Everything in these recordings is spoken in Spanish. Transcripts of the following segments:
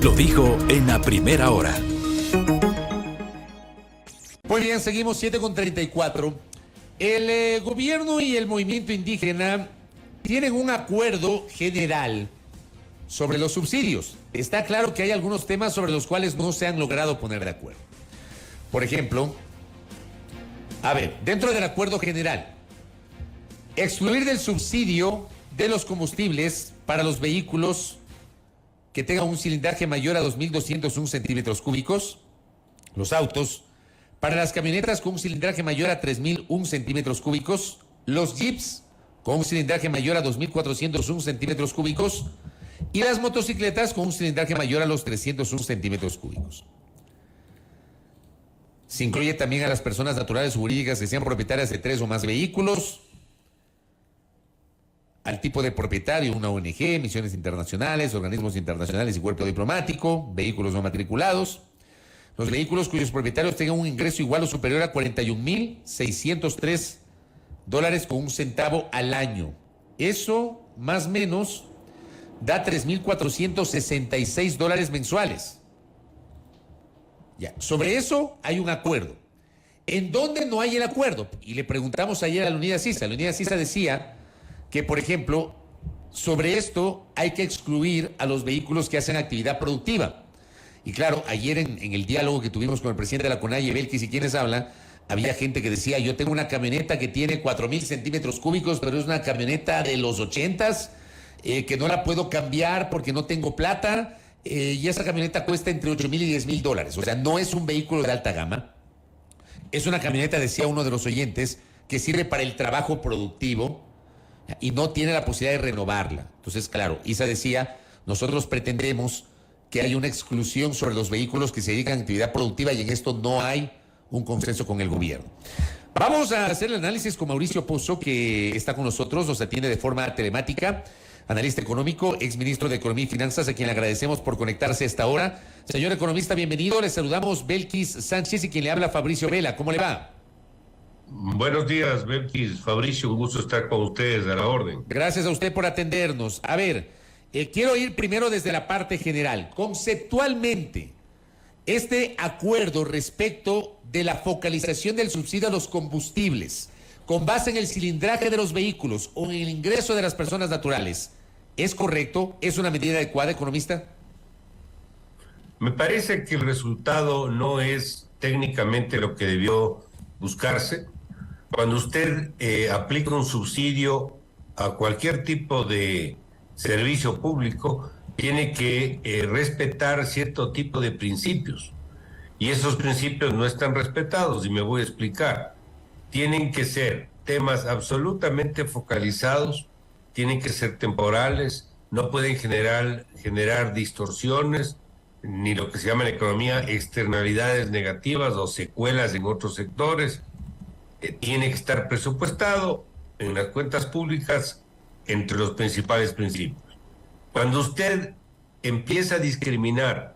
Lo dijo en la primera hora. Muy bien, seguimos 7:34. El gobierno y el movimiento indígena tienen un acuerdo general sobre los subsidios. Está claro que hay algunos temas sobre los cuales no se han logrado poner de acuerdo. Por ejemplo, dentro del acuerdo general, excluir del subsidio de los combustibles para los vehículos que tengan un cilindraje mayor a 2.201 centímetros cúbicos, los autos, para las camionetas con un cilindraje mayor a 3.001 centímetros cúbicos, los jeeps con un cilindraje mayor a 2.401 centímetros cúbicos y las motocicletas con un cilindraje mayor a los 301 centímetros cúbicos. Se incluye también a las personas naturales o jurídicas que sean propietarias de 3 o más vehículos, al tipo de propietario, una ONG, misiones internacionales, organismos internacionales y cuerpo diplomático, vehículos no matriculados, los vehículos cuyos propietarios tengan un ingreso igual o superior a $41,603 con un centavo al año. Eso, más o menos, da $3,466 mensuales. Ya, sobre eso hay un acuerdo. ¿En dónde no hay el acuerdo? Y le preguntamos ayer a Leonidas Sisa. Leonidas Sisa decía que, por ejemplo, sobre esto hay que excluir a los vehículos que hacen actividad productiva. Y claro, ayer en el diálogo que tuvimos con el presidente de la CONAIE, Belkis, y quienes hablan, había gente que decía, yo tengo una camioneta que tiene 4.000 centímetros cúbicos, pero es una camioneta de los 80s, que no la puedo cambiar porque no tengo plata, y esa camioneta cuesta entre $8,000 y $10,000. O sea, no es un vehículo de alta gama. Es una camioneta, decía uno de los oyentes, que sirve para el trabajo productivo y no tiene la posibilidad de renovarla. Entonces, claro, Isa decía, nosotros pretendemos que haya una exclusión sobre los vehículos que se dedican a actividad productiva y en esto no hay un consenso con el gobierno. Vamos a hacer el análisis con Mauricio Pozo, que está con nosotros, nos atiende de forma telemática, analista económico, exministro de Economía y Finanzas, a quien le agradecemos por conectarse a esta hora. Señor economista, bienvenido. Le saludamos Belkis Sánchez y quien le habla Fabricio Vela. ¿Cómo le va? Buenos días, Belkis. Fabricio, un gusto estar con ustedes, a la orden. Gracias a usted por atendernos. A ver, quiero ir primero desde la parte general. Conceptualmente, este acuerdo respecto de la focalización del subsidio a los combustibles, con base en el cilindraje de los vehículos o en el ingreso de las personas naturales, ¿es correcto? ¿Es una medida adecuada, economista? Me parece que el resultado no es técnicamente lo que debió buscarse. Cuando usted aplica un subsidio a cualquier tipo de servicio público, tiene que respetar cierto tipo de principios. Y esos principios no están respetados, y me voy a explicar. Tienen que ser temas absolutamente focalizados, tienen que ser temporales, no pueden generar distorsiones, ni lo que se llama en economía externalidades negativas o secuelas en otros sectores. Tiene que estar presupuestado en las cuentas públicas entre los principales principios. Cuando usted empieza a discriminar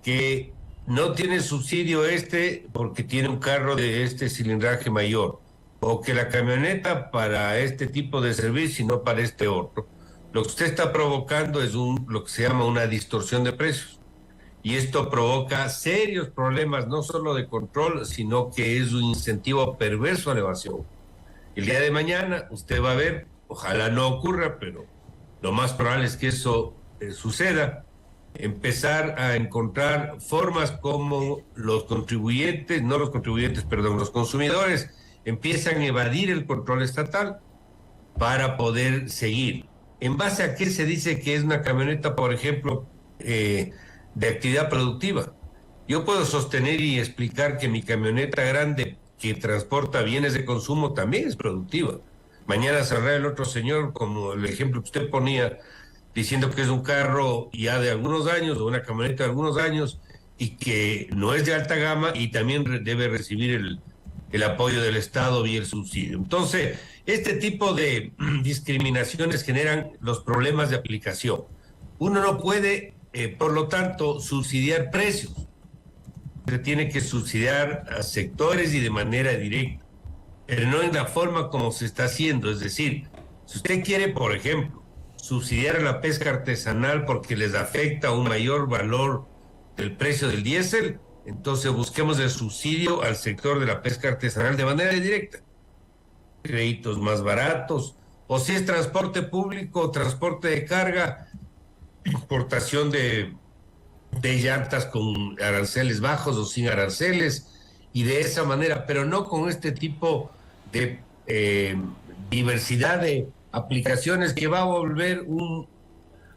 que no tiene subsidio porque tiene un carro de este cilindraje mayor, o que la camioneta para este tipo de servicio y no para este otro, lo que usted está provocando es lo que se llama una distorsión de precios. Y esto provoca serios problemas, no solo de control, sino que es un incentivo perverso a la evasión. El día de mañana usted va a ver, ojalá no ocurra, pero lo más probable es que eso suceda, empezar a encontrar formas como los consumidores empiezan a evadir el control estatal para poder seguir. ¿En base a qué se dice que es una camioneta, por ejemplo, de actividad productiva? Yo puedo sostener y explicar que mi camioneta grande que transporta bienes de consumo también es productiva. Mañana saldrá el otro señor, como el ejemplo que usted ponía, diciendo que es un carro ya de algunos años o una camioneta de algunos años y que no es de alta gama y también debe recibir el apoyo del Estado y el subsidio. Entonces, este tipo de discriminaciones generan los problemas de aplicación. Uno no puede, por lo tanto, subsidiar precios. Se tiene que subsidiar a sectores y de manera directa, pero no en la forma como se está haciendo. Es decir, si usted quiere, por ejemplo, subsidiar a la pesca artesanal porque les afecta un mayor valor del precio del diésel, entonces busquemos el subsidio al sector de la pesca artesanal de manera directa. Créditos más baratos, o si es transporte público, transporte de carga, importación de llantas con aranceles bajos o sin aranceles, y de esa manera, pero no con este tipo de diversidad de aplicaciones que va a volver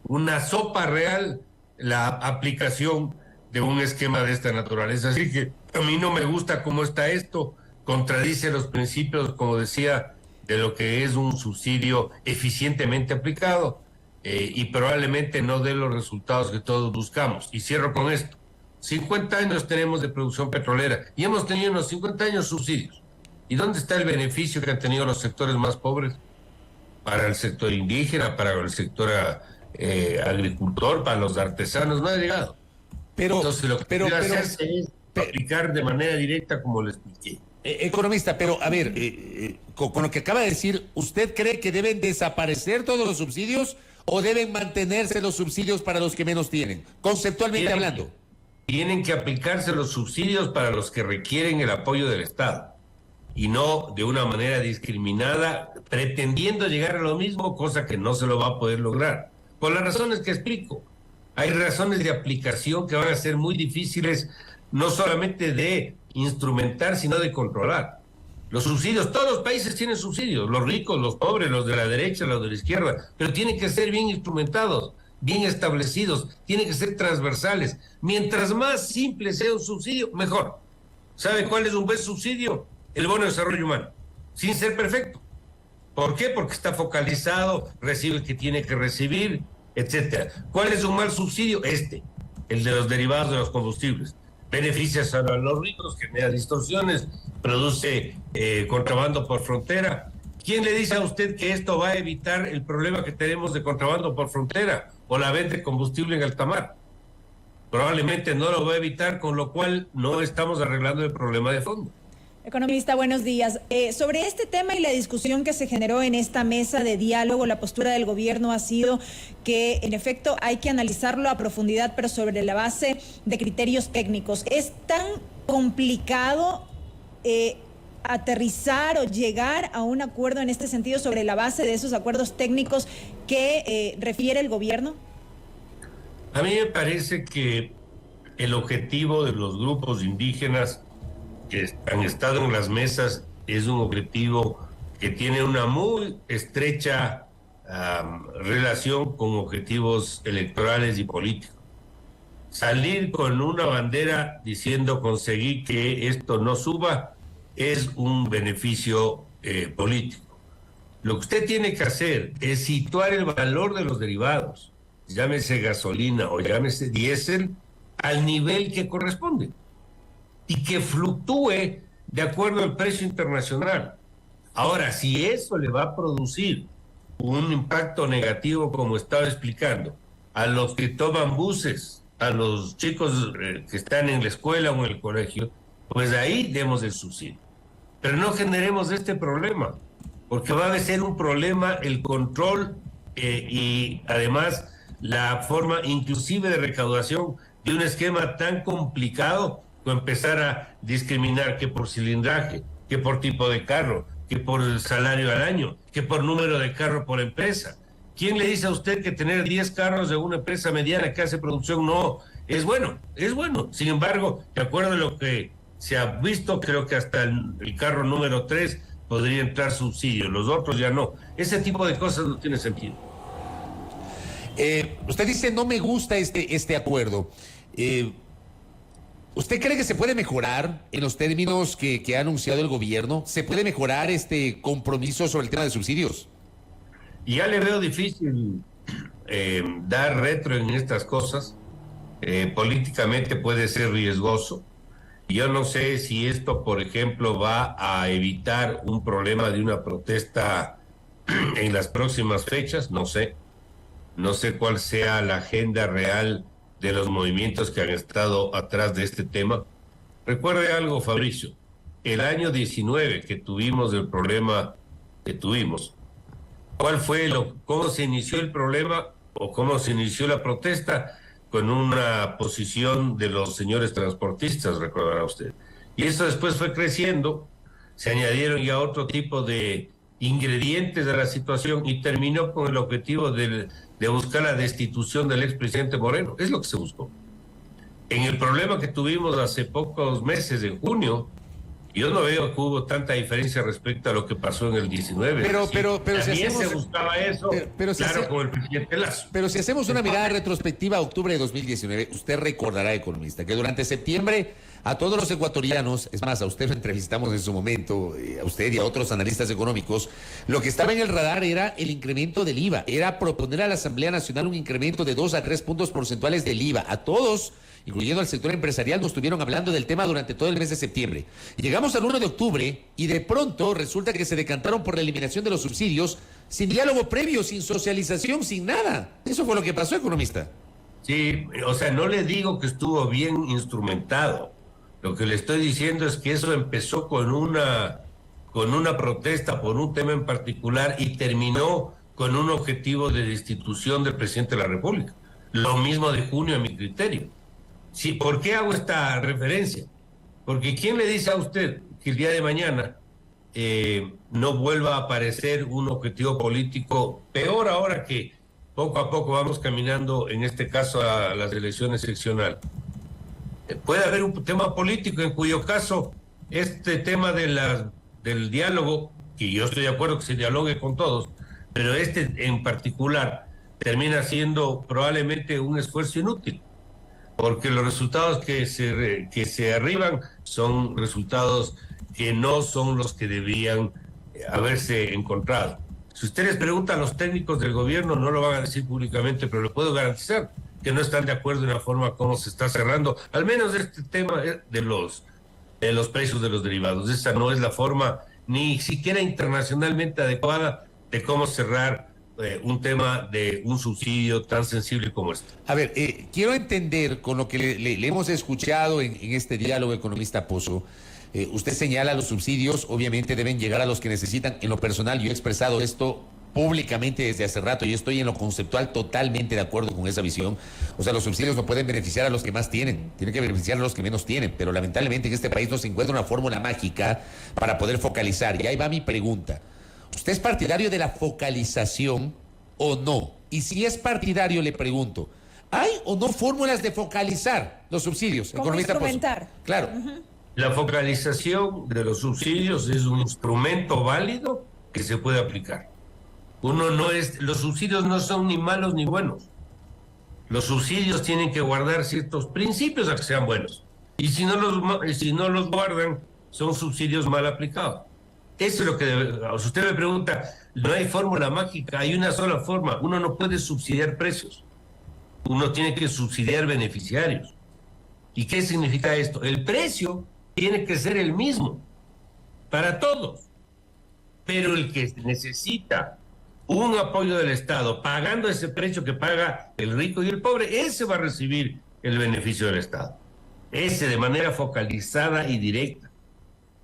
una sopa real la aplicación de un esquema de esta naturaleza. Así que a mí no me gusta cómo está esto, contradice los principios, como decía, de lo que es un subsidio eficientemente aplicado y probablemente no dé los resultados que todos buscamos. Y cierro con esto. 50 años tenemos de producción petrolera y hemos tenido unos 50 años subsidios. ¿Y dónde está el beneficio que han tenido los sectores más pobres? Para el sector indígena, para el sector agricultor, para los artesanos, no ha llegado. Entonces lo que hace es aplicar de manera directa como le expliqué. Economista, pero a ver, con lo que acaba de decir, ¿usted cree que deben desaparecer todos los subsidios o deben mantenerse los subsidios para los que menos tienen? Conceptualmente hablando. Tienen que aplicarse los subsidios para los que requieren el apoyo del Estado y no de una manera discriminada, pretendiendo llegar a lo mismo, cosa que no se lo va a poder lograr. Por las razones que explico. Hay razones de aplicación que van a ser muy difíciles, no solamente de instrumentar, sino de controlar. Los subsidios, todos los países tienen subsidios, los ricos, los pobres, los de la derecha, los de la izquierda, pero tienen que ser bien instrumentados, bien establecidos, tienen que ser transversales. Mientras más simple sea un subsidio, mejor. ¿Sabe cuál es un buen subsidio? El bono de desarrollo humano, sin ser perfecto. ¿Por qué? Porque está focalizado, recibe el que tiene que recibir, etcétera. ¿Cuál es un mal subsidio? El de los derivados de los combustibles. Beneficia a los ricos, genera distorsiones, produce contrabando por frontera. ¿Quién le dice a usted que esto va a evitar el problema que tenemos de contrabando por frontera o la venta de combustible en alta mar? Probablemente no lo va a evitar, con lo cual no estamos arreglando el problema de fondo. Economista, buenos días. Sobre este tema y la discusión que se generó en esta mesa de diálogo, la postura del gobierno ha sido que, en efecto, hay que analizarlo a profundidad, pero sobre la base de criterios técnicos. ¿Es tan complicado aterrizar o llegar a un acuerdo en este sentido sobre la base de esos acuerdos técnicos que refiere el gobierno? A mí me parece que el objetivo de los grupos indígenas que han estado en las mesas es un objetivo que tiene una muy estrecha relación con objetivos electorales y políticos. Salir con una bandera diciendo conseguí que esto no suba es un beneficio político. Lo que usted tiene que hacer es situar el valor de los derivados, llámese gasolina o llámese diésel, al nivel que corresponde y que fluctúe de acuerdo al precio internacional. Ahora, si eso le va a producir un impacto negativo, como estaba explicando, a los que toman buses, a los chicos que están en la escuela o en el colegio, pues ahí demos el subsidio. Pero no generemos este problema, porque va a ser un problema el control y además la forma inclusive de recaudación de un esquema tan complicado, o empezar a discriminar que por cilindraje, que por tipo de carro, que por el salario al año, que por número de carro por empresa. ¿Quién le dice a usted que tener 10 carros de una empresa mediana que hace producción no es bueno? Es bueno. Sin embargo, de acuerdo a lo que se ha visto, creo que hasta el carro número 3 podría entrar subsidio, los otros ya no. Ese tipo de cosas no tiene sentido. Usted dice, no me gusta este acuerdo. ¿Usted cree que se puede mejorar en los términos que ha anunciado el gobierno? ¿Se puede mejorar este compromiso sobre el tema de subsidios? Ya le veo difícil dar retro en estas cosas. Políticamente puede ser riesgoso. Yo no sé si esto, por ejemplo, va a evitar un problema de una protesta en las próximas fechas. No sé. No sé cuál sea la agenda real de los movimientos que han estado atrás de este tema. Recuerde algo, Fabricio, el año 19 que tuvimos el problema que tuvimos, cómo se inició el problema o cómo se inició la protesta? Con una posición de los señores transportistas, recordará usted. Y eso después fue creciendo, se añadieron ya otro tipo de ingredientes de la situación y terminó con el objetivo de buscar la destitución del expresidente Moreno. Es lo que se buscó. En el problema que tuvimos hace pocos meses, en junio, yo no veo que hubo tanta diferencia respecto a lo que pasó en el 19. Pero también si hacemos, se buscaba eso, pero si claro, con el presidente Lazo. Pero si hacemos una mirada retrospectiva a octubre de 2019, usted recordará, economista, que durante septiembre a todos los ecuatorianos, es más, a usted lo entrevistamos en su momento, a usted y a otros analistas económicos, lo que estaba en el radar era el incremento del IVA, era proponer a la Asamblea Nacional un incremento de 2 a 3 puntos porcentuales del IVA. A todos, incluyendo al sector empresarial, nos estuvieron hablando del tema durante todo el mes de septiembre. Y llegamos al 1 de octubre y de pronto resulta que se decantaron por la eliminación de los subsidios sin diálogo previo, sin socialización, sin nada. Eso fue lo que pasó, economista. Sí, o sea, no le digo que estuvo bien instrumentado. Lo que le estoy diciendo es que eso empezó con una protesta por un tema en particular y terminó con un objetivo de destitución del presidente de la República. Lo mismo de junio, a mi criterio. Sí, ¿por qué hago esta referencia? Porque ¿quién le dice a usted que el día de mañana no vuelva a aparecer un objetivo político peor ahora que poco a poco vamos caminando, en este caso, a las elecciones seccionales? Puede haber un tema político en cuyo caso este tema del diálogo, que yo estoy de acuerdo que se dialogue con todos, pero este en particular termina siendo probablemente un esfuerzo inútil, porque los resultados que se arriban son resultados que no son los que debían haberse encontrado. Si usted les pregunta a los técnicos del gobierno, no lo van a decir públicamente, pero lo puedo garantizar que no están de acuerdo en la forma como se está cerrando, al menos este tema de los precios de los derivados. Esa no es la forma ni siquiera internacionalmente adecuada de cómo cerrar un tema de un subsidio tan sensible como este. A ver, quiero entender con lo que le hemos escuchado en este diálogo, economista Pozo. Usted señala los subsidios, obviamente deben llegar a los que necesitan. En lo personal, yo he expresado esto públicamente desde hace rato y estoy en lo conceptual totalmente de acuerdo con esa visión. O sea, los subsidios no pueden beneficiar a los que más tienen que beneficiar a los que menos tienen, pero lamentablemente en este país no se encuentra una fórmula mágica para poder focalizar. Y ahí va mi pregunta. ¿Usted es partidario de la focalización o no? Y si es partidario, le pregunto, ¿hay o no fórmulas de focalizar los subsidios? ¿Cómo instrumentar? Claro. La focalización de los subsidios es un instrumento válido que se puede aplicar. Los subsidios no son ni malos ni buenos. Los subsidios tienen que guardar ciertos principios a que sean buenos. Y si no los guardan, son subsidios mal aplicados. Eso es lo que si usted me pregunta, no hay fórmula mágica, hay una sola forma. Uno no puede subsidiar precios. Uno tiene que subsidiar beneficiarios. ¿Y qué significa esto? El precio tiene que ser el mismo para todos. Pero el que necesita un apoyo del Estado, pagando ese precio que paga el rico y el pobre, ese va a recibir el beneficio del Estado. Ese de manera focalizada y directa.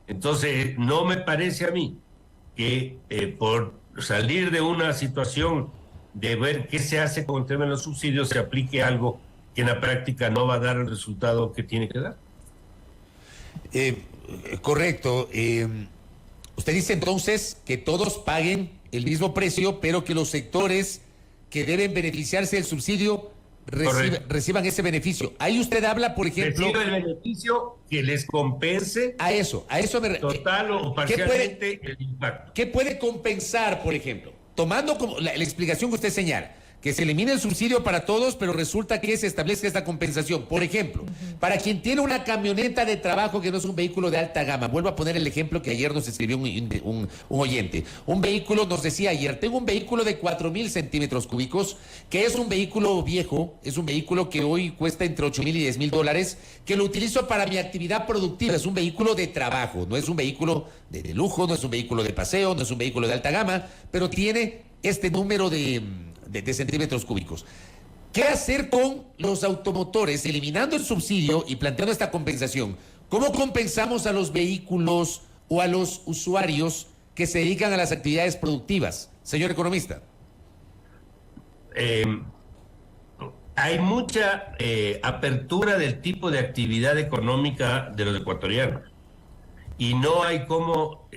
Entonces, no me parece a mí que por salir de una situación de ver qué se hace con el tema de los subsidios, se aplique algo que en la práctica no va a dar el resultado que tiene que dar. Correcto. Usted dice entonces que todos paguen el mismo precio, pero que los sectores que deben beneficiarse del subsidio reciban ese beneficio. Ahí usted habla, por ejemplo... Reciba el beneficio que les compense... A eso me... Total o parcialmente el impacto. ¿Qué puede compensar, por ejemplo? Tomando como la explicación que usted señala, que se elimine el subsidio para todos, pero resulta que se establezca esta compensación. Por ejemplo, para quien tiene una camioneta de trabajo que no es un vehículo de alta gama, vuelvo a poner el ejemplo que ayer nos escribió un oyente. Un vehículo, nos decía ayer, tengo un vehículo de 4,000 centímetros cúbicos, que es un vehículo viejo, es un vehículo que hoy cuesta entre 8,000 y 10,000 dólares, que lo utilizo para mi actividad productiva, es un vehículo de trabajo, no es un vehículo de lujo, no es un vehículo de paseo, no es un vehículo de alta gama, pero tiene este número de centímetros cúbicos. ¿Qué hacer con los automotores eliminando el subsidio y planteando esta compensación? ¿Cómo compensamos a los vehículos o a los usuarios que se dedican a las actividades productivas. Señor economista. Hay mucha apertura del tipo de actividad económica de los ecuatorianos y no hay cómo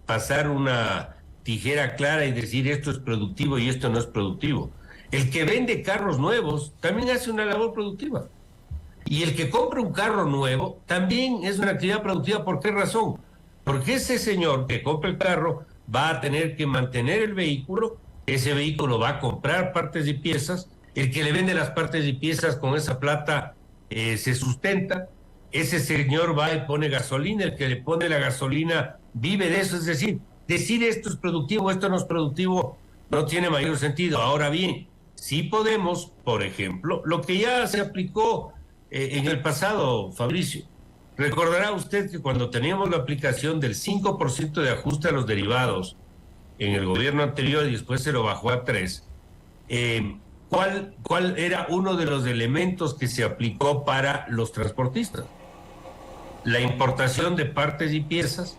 pasar una tijera clara y decir esto es productivo y esto no es productivo. El que vende carros nuevos también hace una labor productiva y el que compra un carro nuevo también es una actividad productiva. ¿Por qué razón? Porque ese señor que compra el carro va a tener que mantener el vehículo, ese vehículo va a comprar partes y piezas. El que le vende las partes y piezas con esa plata se sustenta. Ese señor va y pone gasolina. El que le pone la gasolina vive de eso. Es decir esto es productivo, esto no es productivo, no tiene mayor sentido. Ahora bien, sí podemos, por ejemplo, lo que ya se aplicó en el pasado, Fabricio. Recordará usted que cuando teníamos la aplicación del 5% de ajuste a los derivados en el gobierno anterior y después se lo bajó a 3%, ¿Cuál era uno de los elementos que se aplicó para los transportistas? La importación de partes y piezas,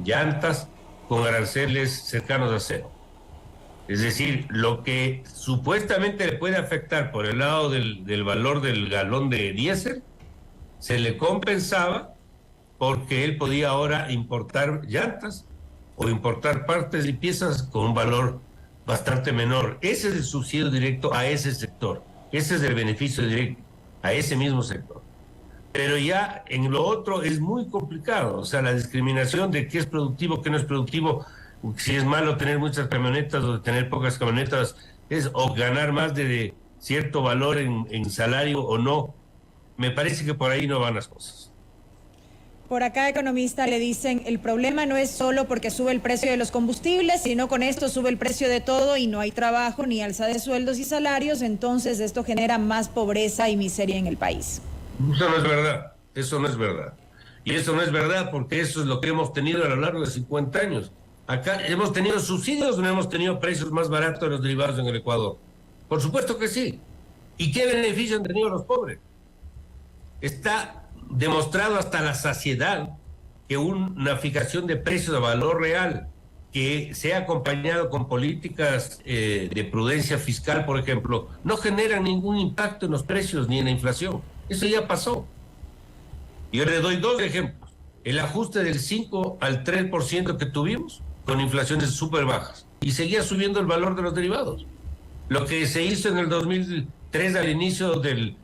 llantas, con aranceles cercanos a cero. Es decir, lo que supuestamente le puede afectar por el lado del valor del galón de diésel, se le compensaba porque él podía ahora importar llantas o importar partes y piezas con un valor bastante menor. Ese es el subsidio directo a ese sector. Ese es el beneficio directo a ese mismo sector. Pero ya en lo otro es muy complicado. O sea, la discriminación de qué es productivo, qué no es productivo, si es malo tener muchas camionetas o tener pocas camionetas, o ganar más de cierto valor en salario o no. Me parece que por ahí no van las cosas. Por acá, economista, le dicen, el problema no es solo porque sube el precio de los combustibles, sino con esto sube el precio de todo y no hay trabajo ni alza de sueldos y salarios, entonces esto genera más pobreza y miseria en el país. Eso no es verdad, eso no es verdad. Y eso no es verdad porque eso es lo que hemos tenido a lo largo de 50 años. Acá hemos tenido subsidios, no hemos tenido precios más baratos de los derivados en el Ecuador. Por supuesto que sí. ¿Y qué beneficio han tenido los pobres? Está demostrado hasta la saciedad que una fijación de precios de valor real que sea acompañado con políticas de prudencia fiscal, por ejemplo, no genera ningún impacto en los precios ni en la inflación. Eso ya pasó. Yo le doy dos ejemplos. El ajuste del 5 al 3% que tuvimos con inflaciones súper bajas y seguía subiendo el valor de los derivados. Lo que se hizo en el 2003 al inicio del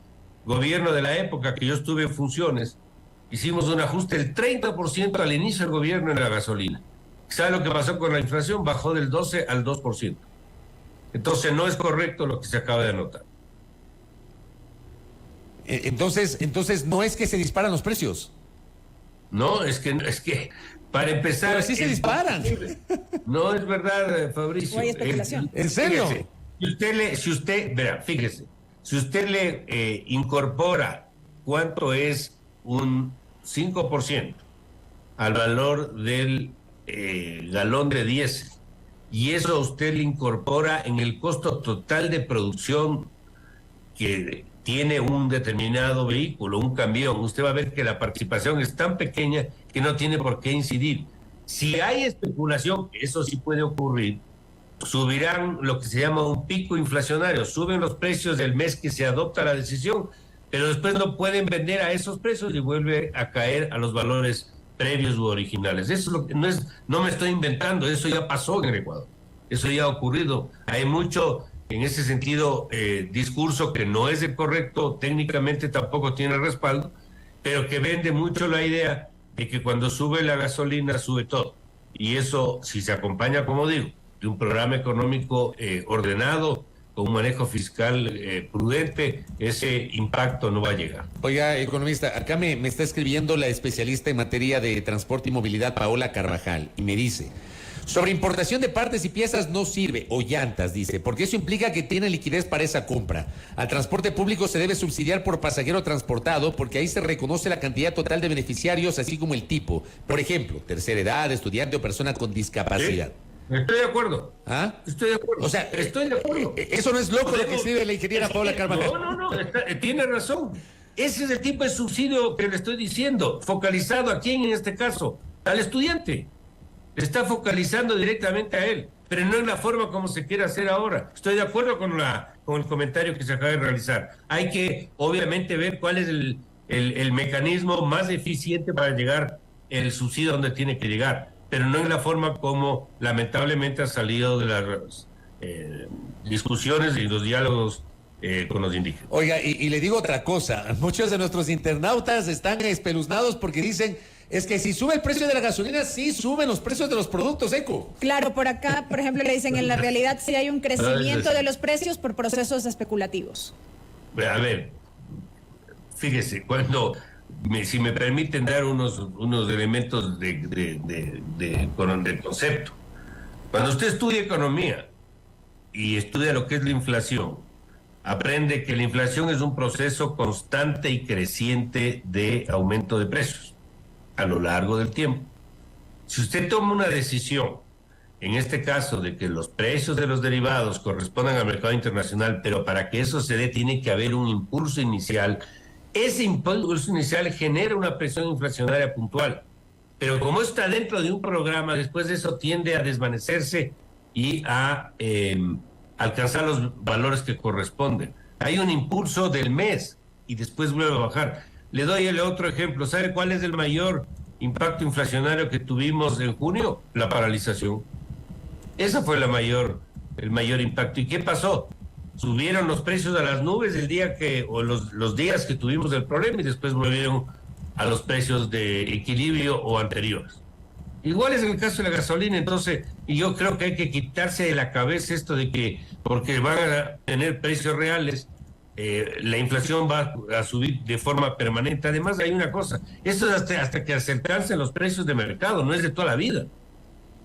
gobierno de la época que yo estuve en funciones, hicimos un ajuste del 30% al inicio del gobierno en la gasolina. ¿Sabe lo que pasó con la inflación? Bajó del 12 al 2%. Entonces no es correcto lo que se acaba de anotar. Entonces no es que se disparan los precios. No, es que para empezar... Pero sí se disparan. No es verdad, Fabricio. ¿O hay especulación? ¿En serio? Fíjese, si usted le incorpora cuánto es un 5% al valor del galón de diésel, y eso usted le incorpora en el costo total de producción que tiene un determinado vehículo, un camión, usted va a ver que la participación es tan pequeña que no tiene por qué incidir. Si hay especulación, que eso sí puede ocurrir, subirán lo que se llama un pico inflacionario, suben los precios del mes que se adopta la decisión, pero después no pueden vender a esos precios y vuelve a caer a los valores previos u originales. Eso es lo que no me estoy inventando, eso ya pasó en el Ecuador, eso ya ha ocurrido. Hay mucho, en ese sentido, discurso que no es el correcto, técnicamente tampoco tiene respaldo, pero que vende mucho la idea de que cuando sube la gasolina sube todo. Y eso, si se acompaña, como digo, de un programa económico ordenado, con un manejo fiscal prudente, ese impacto no va a llegar. Oiga, economista, acá me está escribiendo la especialista en materia de transporte y movilidad, Paola Carvajal, y me dice, sobre importación de partes y piezas no sirve, o llantas, dice, porque eso implica que tiene liquidez para esa compra. Al transporte público se debe subsidiar por pasajero transportado, porque ahí se reconoce la cantidad total de beneficiarios, así como el tipo. Por ejemplo, tercera edad, estudiante o persona con discapacidad. ¿Sí? Estoy de acuerdo. ¿Ah? Estoy de acuerdo. O sea, estoy de acuerdo. Eso no es loco lo que escribe la ingeniera Paola Carvajal. No, tiene razón. Ese es el tipo de subsidio que le estoy diciendo, focalizado a quién en este caso, al estudiante. Le está focalizando directamente a él, pero no en la forma como se quiere hacer ahora. Estoy de acuerdo con el comentario que se acaba de realizar. Hay que, obviamente, ver cuál es el mecanismo más eficiente para llegar el subsidio donde tiene que llegar, pero no en la forma como lamentablemente ha salido de las discusiones y los diálogos con los indígenas. Oiga, y le digo otra cosa, muchos de nuestros internautas están espeluznados porque dicen, es que si sube el precio de la gasolina, sí suben los precios de los productos, Eco. Claro, por acá, por ejemplo, le dicen, en la realidad sí hay un crecimiento de los precios por procesos especulativos. A ver, fíjese, si me permiten dar unos elementos de concepto. Cuando usted estudia economía y estudia lo que es la inflación, aprende que la inflación es un proceso constante y creciente de aumento de precios a lo largo del tiempo. Si usted toma una decisión, en este caso de que los precios de los derivados correspondan al mercado internacional, pero para que eso se dé tiene que haber un impulso inicial, ese impulso inicial genera una presión inflacionaria puntual, pero como está dentro de un programa, después de eso tiende a desvanecerse y a alcanzar los valores que corresponden. Hay un impulso del mes y después vuelve a bajar. Le doy el otro ejemplo. ¿Sabe cuál es el mayor impacto inflacionario que tuvimos en junio? La paralización. Ese fue el mayor impacto. ¿Y qué pasó? Subieron los precios a las nubes los días que tuvimos el problema y después volvieron a los precios de equilibrio o anteriores. Igual es en el caso de la gasolina. Entonces, y yo creo que hay que quitarse de la cabeza esto de que porque van a tener precios reales, la inflación va a subir de forma permanente. Además, hay una cosa, esto es hasta que se alcancen los precios de mercado, no es de toda la vida.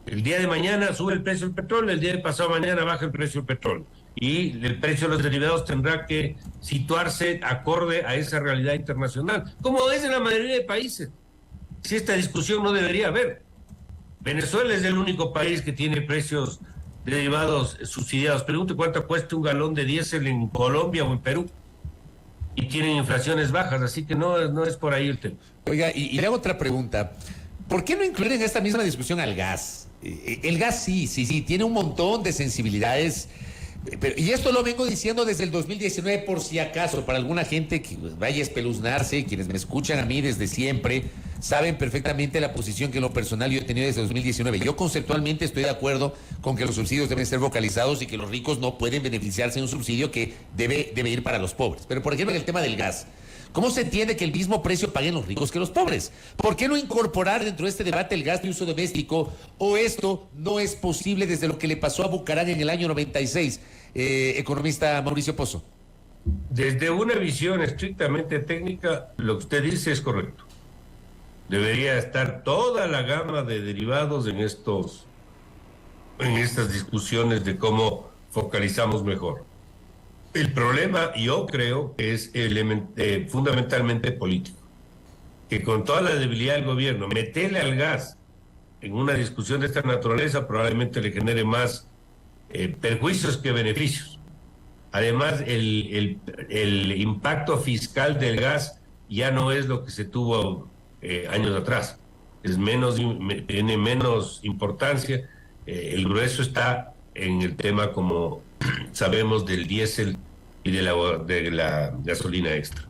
El día de mañana sube el precio del petróleo, el día de pasado mañana baja el precio del petróleo. Y el precio de los derivados tendrá que situarse acorde a esa realidad internacional, como es en la mayoría de países. Si esta discusión no debería haber. Venezuela es el único país que tiene precios derivados subsidiados. Pregunte cuánto cuesta un galón de diésel en Colombia o en Perú. Y tienen inflaciones bajas, así que no es por ahí el tema. Oiga, y le hago otra pregunta. ¿Por qué no incluir en esta misma discusión al gas? El gas sí, tiene un montón de sensibilidades. Y esto lo vengo diciendo desde el 2019, por si acaso, para alguna gente que vaya a espeluznarse, quienes me escuchan a mí desde siempre, saben perfectamente la posición que en lo personal yo he tenido desde 2019. Yo conceptualmente estoy de acuerdo con que los subsidios deben ser vocalizados y que los ricos no pueden beneficiarse de un subsidio que debe ir para los pobres. Pero, por ejemplo, en el tema del gas, ¿cómo se entiende que el mismo precio paguen los ricos que los pobres? ¿Por qué no incorporar dentro de este debate el gas de uso doméstico? ¿O esto no es posible desde lo que le pasó a Bucaram en el año 96? Economista Mauricio Pozo. Desde una visión estrictamente técnica, lo que usted dice es correcto. Debería estar toda la gama de derivados en estas discusiones de cómo focalizamos mejor. El problema, yo creo, es fundamentalmente político. Que con toda la debilidad del gobierno, meterle al gas en una discusión de esta naturaleza probablemente le genere más perjuicios que beneficios. Además, el impacto fiscal del gas ya no es lo que se tuvo años atrás. Tiene menos importancia. El grueso está en el tema, como sabemos, del diésel y de la gasolina extra.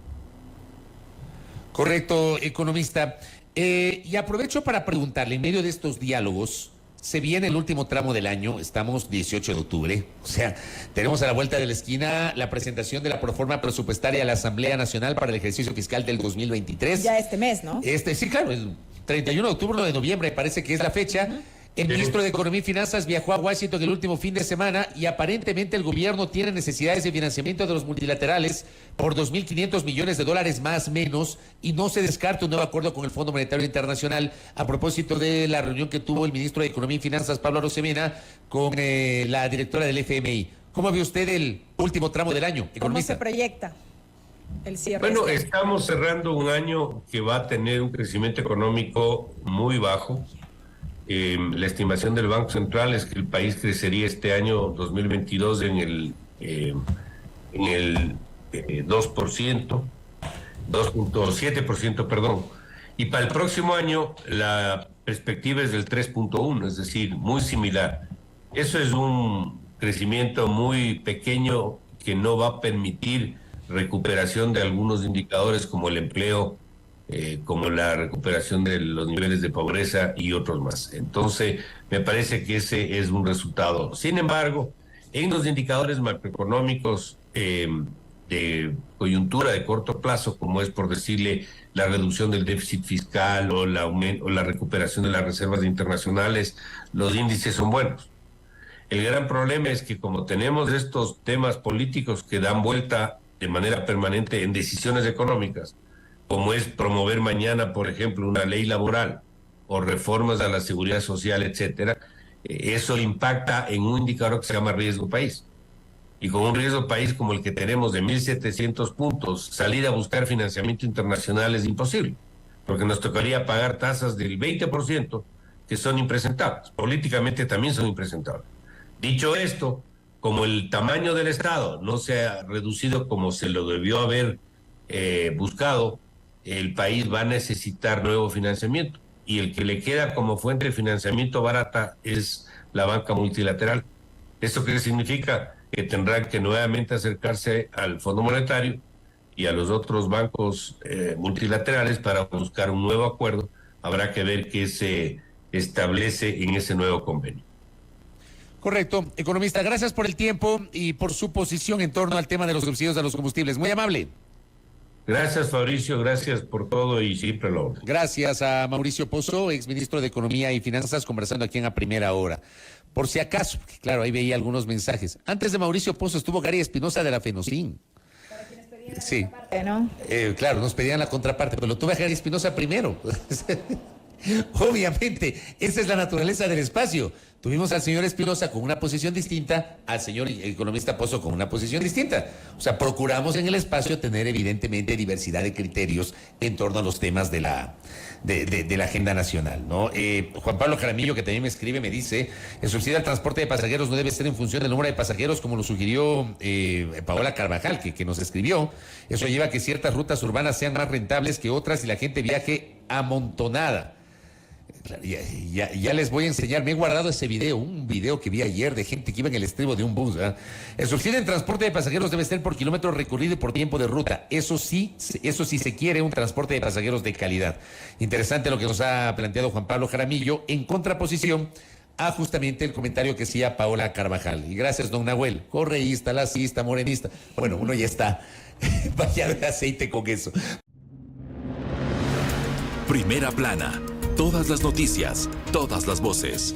Correcto, economista. Y aprovecho para preguntarle, en medio de estos diálogos, se viene el último tramo del año, estamos 18 de octubre, o sea, tenemos a la vuelta de la esquina la presentación de la proforma presupuestaria a la Asamblea Nacional para el ejercicio fiscal del 2023. Ya este mes, ¿no? Sí, claro, el 31 de octubre o de noviembre parece que es la fecha. El ministro de Economía y Finanzas viajó a Washington el último fin de semana y aparentemente el gobierno tiene necesidades de financiamiento de los multilaterales por $2.500 millones más menos, y no se descarta un nuevo acuerdo con el Fondo Monetario Internacional a propósito de la reunión que tuvo el ministro de Economía y Finanzas, Pablo Arosemena, con la directora del FMI. ¿Cómo ve usted el último tramo del año, economista? ¿Cómo se proyecta el cierre? Bueno, estamos cerrando un año que va a tener un crecimiento económico muy bajo. La estimación del Banco Central es que el país crecería este año 2022 en el 2.7%, perdón. Y para el próximo año la perspectiva es del 3.1, es decir, muy similar. Eso es un crecimiento muy pequeño que no va a permitir recuperación de algunos indicadores como el empleo, como la recuperación de los niveles de pobreza y otros más. Entonces, me parece que ese es un resultado. Sin embargo, en los indicadores macroeconómicos de coyuntura de corto plazo, como es por decirle la reducción del déficit fiscal o la recuperación de las reservas internacionales, los índices son buenos. El gran problema es que como tenemos estos temas políticos que dan vuelta de manera permanente en decisiones económicas, como es promover mañana, por ejemplo, una ley laboral o reformas a la seguridad social, etcétera, eso impacta en un indicador que se llama riesgo país. Y con un riesgo país como el que tenemos de 1.700 puntos, salir a buscar financiamiento internacional es imposible, porque nos tocaría pagar tasas del 20% que son impresentables. Políticamente también son impresentables. Dicho esto, como el tamaño del Estado no se ha reducido como se lo debió haber buscado, el país va a necesitar nuevo financiamiento. Y el que le queda como fuente de financiamiento barata es la banca multilateral. ¿Esto qué significa? Que tendrán que nuevamente acercarse al Fondo Monetario y a los otros bancos multilaterales para buscar un nuevo acuerdo. Habrá que ver qué se establece en ese nuevo convenio. Correcto. Economista, gracias por el tiempo y por su posición en torno al tema de los subsidios a los combustibles. Muy amable. Gracias, Fabricio, gracias por todo y siempre lo. Gracias a Mauricio Pozo, exministro de Economía y Finanzas, conversando aquí en A Primera Hora. Por si acaso, claro, ahí veía algunos mensajes. Antes de Mauricio Pozo estuvo Gary Espinosa de la FENOCIN. Para quienes pedían Sí. la contraparte, ¿no? Claro, nos pedían la contraparte, pero lo tuve a Gary Espinosa primero. Obviamente, esa es la naturaleza del espacio. Tuvimos al señor Espinosa con una posición distinta, al señor economista Pozo con una posición distinta. O sea, procuramos en el espacio tener evidentemente diversidad de criterios en torno a los temas de la agenda nacional, ¿no? Juan Pablo Jaramillo, que también me escribe, me dice: el subsidio al transporte de pasajeros no debe ser en función del número de pasajeros, como lo sugirió Paola Carvajal, que nos escribió. Eso lleva a que ciertas rutas urbanas sean más rentables que otras y la gente viaje amontonada. Ya les voy a enseñar, me he guardado ese video, un video que vi ayer de gente que iba en el estribo de un bus, ¿verdad? El subsidio en transporte de pasajeros debe ser por kilómetro recorrido y por tiempo de ruta. Eso sí se quiere un transporte de pasajeros de calidad. Interesante lo que nos ha planteado Juan Pablo Jaramillo, en contraposición a justamente el comentario que hacía Paola Carvajal. Y gracias, don Nahuel, correísta, lacista, morenista. Bueno, uno ya está bañado de aceite con eso. Primera Plana. Todas las noticias, todas las voces.